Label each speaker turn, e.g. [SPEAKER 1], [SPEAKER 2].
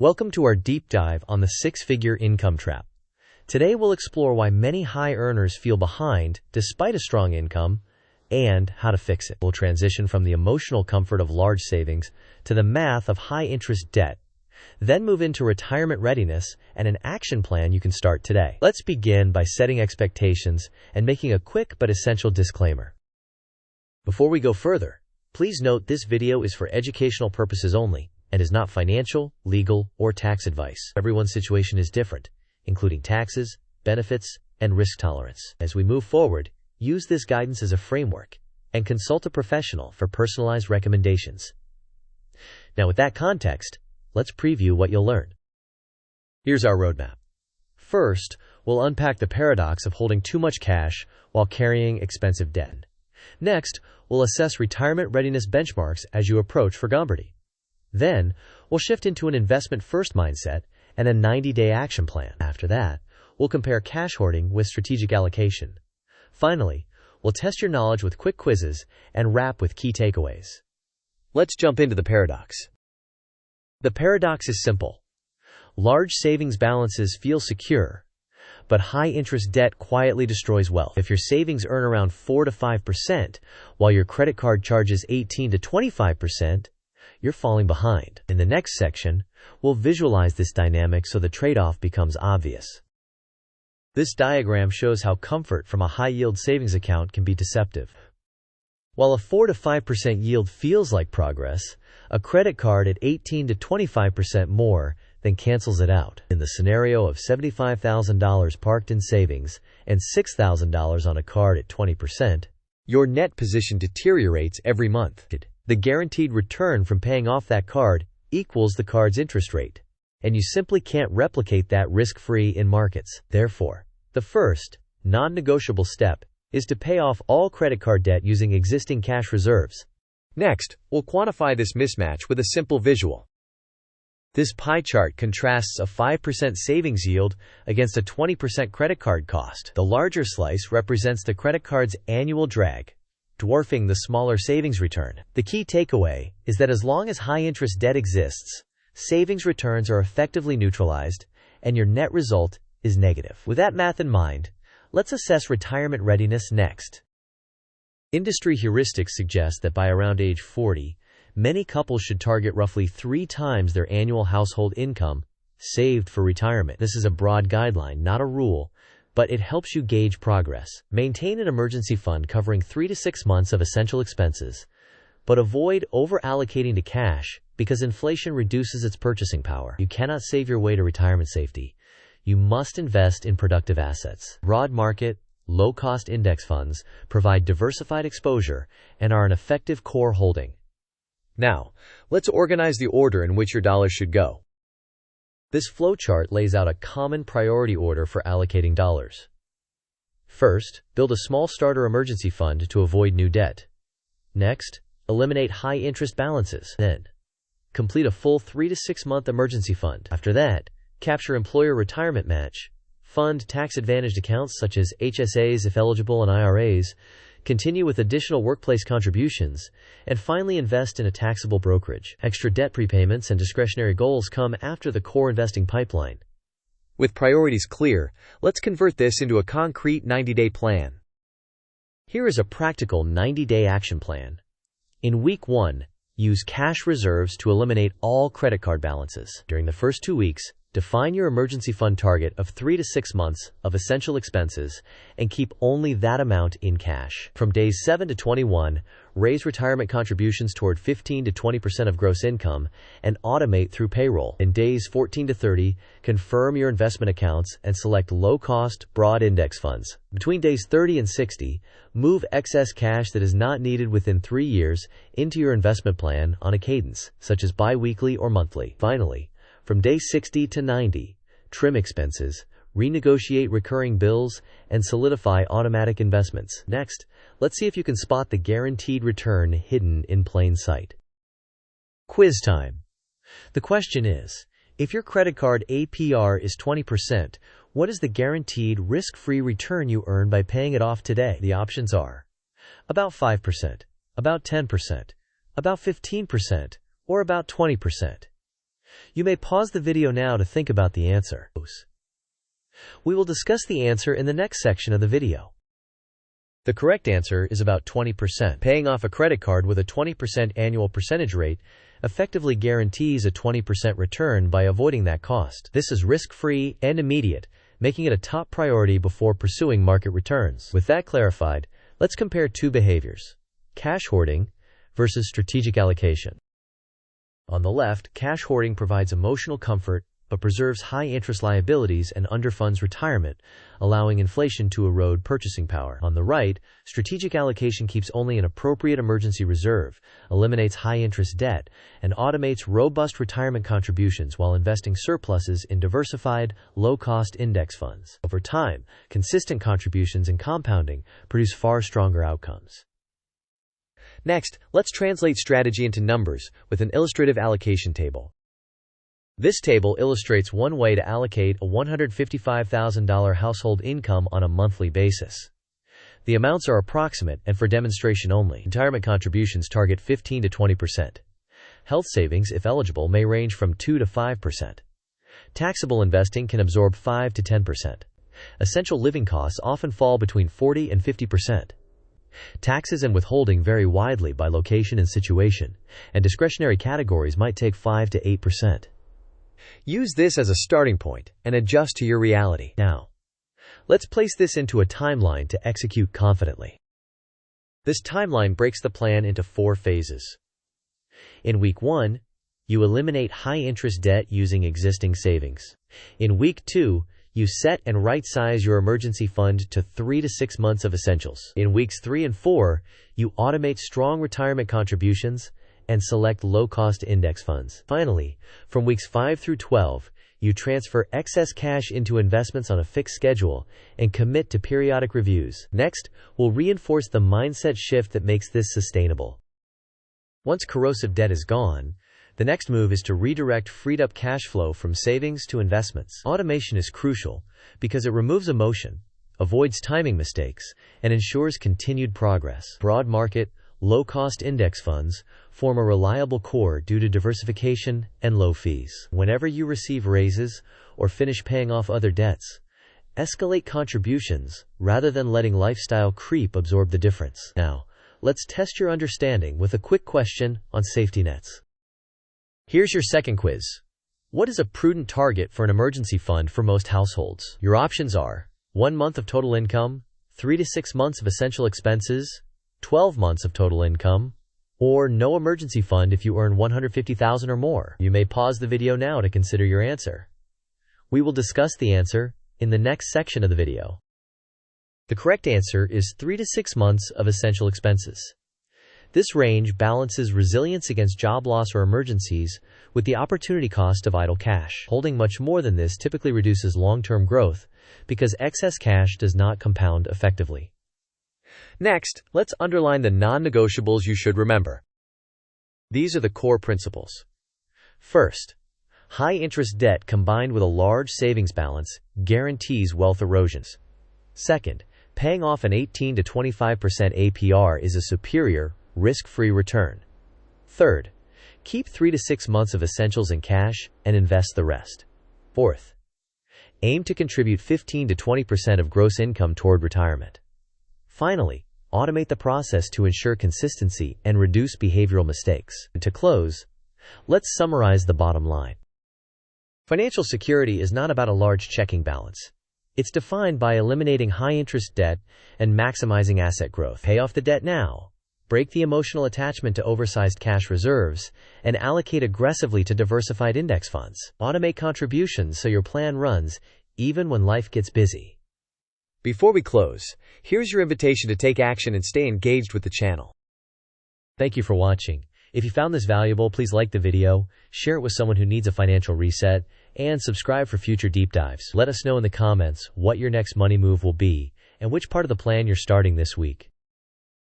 [SPEAKER 1] Welcome to our deep dive on the six-figure income trap. Today we'll explore why many high earners feel behind despite a strong income and how to fix it. We'll transition from the emotional comfort of large savings to the math of high-interest debt, then move into retirement readiness and an action plan you can start today. Let's begin by setting expectations and making a quick but essential disclaimer. Before we go further, please note this video is for educational purposes only and is not financial, legal, or tax advice. Everyone's situation is different, including taxes, benefits, and risk tolerance. As we move forward, use this guidance as a framework and consult a professional for personalized recommendations. Now, with that context, let's preview what you'll learn. Here's our roadmap. First, we'll unpack the paradox of holding too much cash while carrying expensive debt. Next, we'll assess retirement readiness benchmarks as you approach frugality. Then, we'll shift into an investment-first mindset and a 90-day action plan. After that, we'll compare cash hoarding with strategic allocation. Finally, we'll test your knowledge with quick quizzes and wrap with key takeaways. Let's jump into the paradox. The paradox is simple. Large savings balances feel secure, but high-interest debt quietly destroys wealth. If your savings earn around 4 to 5%, while your credit card charges 18 to 25%, you're falling behind. In the next section, we'll visualize this dynamic so the trade-off becomes obvious. This diagram shows how comfort from a high-yield savings account can be deceptive. While a 4 to 5% yield feels like progress, a credit card at 18 to 25% more then cancels it out. In the scenario of $75,000 parked in savings and $6,000 on a card at 20%, your net position deteriorates every month. The guaranteed return from paying off that card equals the card's interest rate, and you simply can't replicate that risk-free in markets. Therefore, the first, non-negotiable step is to pay off all credit card debt using existing cash reserves. Next, we'll quantify this mismatch with a simple visual. This pie chart contrasts a 5% savings yield against a 20% credit card cost. The larger slice represents the credit card's annual drag, dwarfing the smaller savings return. The key takeaway is that as long as high-interest debt exists, savings returns are effectively neutralized, and your net result is negative. With that math in mind, let's assess retirement readiness next. Industry heuristics suggest that by around age 40, many couples should target roughly 3 times their annual household income saved for retirement. This is a broad guideline, not a rule, but it helps you gauge progress. Maintain an emergency fund covering 3 to 6 months of essential expenses, but avoid over-allocating to cash because inflation reduces its purchasing power. You cannot save your way to retirement safety. You must invest in productive assets. Broad market, low-cost index funds provide diversified exposure and are an effective core holding. Now, let's organize the order in which your dollars should go. This flowchart lays out a common priority order for allocating dollars. First, build a small starter emergency fund to avoid new debt. Next, eliminate high-interest balances. Then, complete a full 3 to 6 month emergency fund. After that, capture employer retirement match, fund tax-advantaged accounts such as HSAs if eligible and IRAs, continue with additional workplace contributions, and finally invest in a taxable brokerage. Extra debt prepayments and discretionary goals come after the core investing pipeline. With priorities clear, let's convert this into a concrete 90-day plan. Here is a practical 90-day action plan. In week 1, use cash reserves to eliminate all credit card balances. During the first 2 weeks, define your emergency fund target of 3 to 6 months of essential expenses and keep only that amount in cash. From days 7 to 21, raise retirement contributions toward 15 to 20% of gross income and automate through payroll. In days 14 to 30, confirm your investment accounts and select low-cost, broad index funds. Between days 30 and 60, move excess cash that is not needed within 3 years into your investment plan on a cadence, such as bi-weekly or monthly. Finally, from day 60 to 90, trim expenses, renegotiate recurring bills, and solidify automatic investments. Next, let's see if you can spot the guaranteed return hidden in plain sight. Quiz time. The question is, if your credit card APR is 20%, what is the guaranteed risk-free return you earn by paying it off today? The options are about 5%, about 10%, about 15%, or about 20%. You may pause the video now to think about the answer. We will discuss the answer in the next section of the video. The correct answer is about 20%. Paying off a credit card with a 20% annual percentage rate effectively guarantees a 20% return by avoiding that cost. This is risk-free and immediate, making it a top priority before pursuing market returns. With that clarified, let's compare two behaviors: cash hoarding versus strategic allocation. On the left, cash hoarding provides emotional comfort but preserves high-interest liabilities and underfunds retirement, allowing inflation to erode purchasing power. On the right, strategic allocation keeps only an appropriate emergency reserve, eliminates high-interest debt, and automates robust retirement contributions while investing surpluses in diversified, low-cost index funds. Over time, consistent contributions and compounding produce far stronger outcomes. Next, let's translate strategy into numbers with an illustrative allocation table. This table illustrates one way to allocate a $155,000 household income on a monthly basis. The amounts are approximate and for demonstration only. Retirement contributions target 15 to 20%. Health savings, if eligible, may range from 2 to 5%. Taxable investing can absorb 5 to 10%. Essential living costs often fall between 40 and 50%. Taxes and withholding vary widely by location and situation, and discretionary categories might take 5 to 8%. Use this as a starting point and adjust to your reality. Now, let's place this into a timeline to execute confidently. This timeline breaks the plan into 4 phases. In week 1, you eliminate high-interest debt using existing savings. In week 2, you set and right-size your emergency fund to 3 to 6 months of essentials. In weeks 3 and 4, you automate strong retirement contributions and select low-cost index funds. Finally, from weeks 5 through 12, you transfer excess cash into investments on a fixed schedule and commit to periodic reviews. Next, we'll reinforce the mindset shift that makes this sustainable. Once corrosive debt is gone, the next move is to redirect freed-up cash flow from savings to investments. Automation is crucial because it removes emotion, avoids timing mistakes, and ensures continued progress. Broad market, low-cost index funds form a reliable core due to diversification and low fees. Whenever you receive raises or finish paying off other debts, escalate contributions rather than letting lifestyle creep absorb the difference. Now, let's test your understanding with a quick question on safety nets. Here's your second quiz. What is a prudent target for an emergency fund for most households? Your options are 1 month of total income, 3 to 6 months of essential expenses, 12 months of total income, or no emergency fund if you earn $150,000 or more. You may pause the video now to consider your answer. We will discuss the answer in the next section of the video. The correct answer is 3 to 6 months of essential expenses. This range balances resilience against job loss or emergencies with the opportunity cost of idle cash. Holding much more than this typically reduces long-term growth because excess cash does not compound effectively. Next, let's underline the non-negotiables you should remember. These are the core principles. First, high-interest debt combined with a large savings balance guarantees wealth erosions. Second, paying off an 18 to 25% APR is a superior, risk-free return. Third, keep 3 to 6 months of essentials in cash and invest the rest. Fourth, aim to contribute 15 to 20% of gross income toward retirement. Finally, automate the process to ensure consistency and reduce behavioral mistakes. To close, let's summarize the bottom line. Financial security is not about a large checking balance. It's defined by eliminating high-interest debt and maximizing asset growth. Pay off the debt now, break the emotional attachment to oversized cash reserves, and allocate aggressively to diversified index funds. Automate contributions so your plan runs even when life gets busy. Before we close, here's your invitation to take action and stay engaged with the channel. Thank you for watching. If you found this valuable, please like the video, share it with someone who needs a financial reset, and subscribe for future deep dives. Let us know in the comments what your next money move will be and which part of the plan you're starting this week.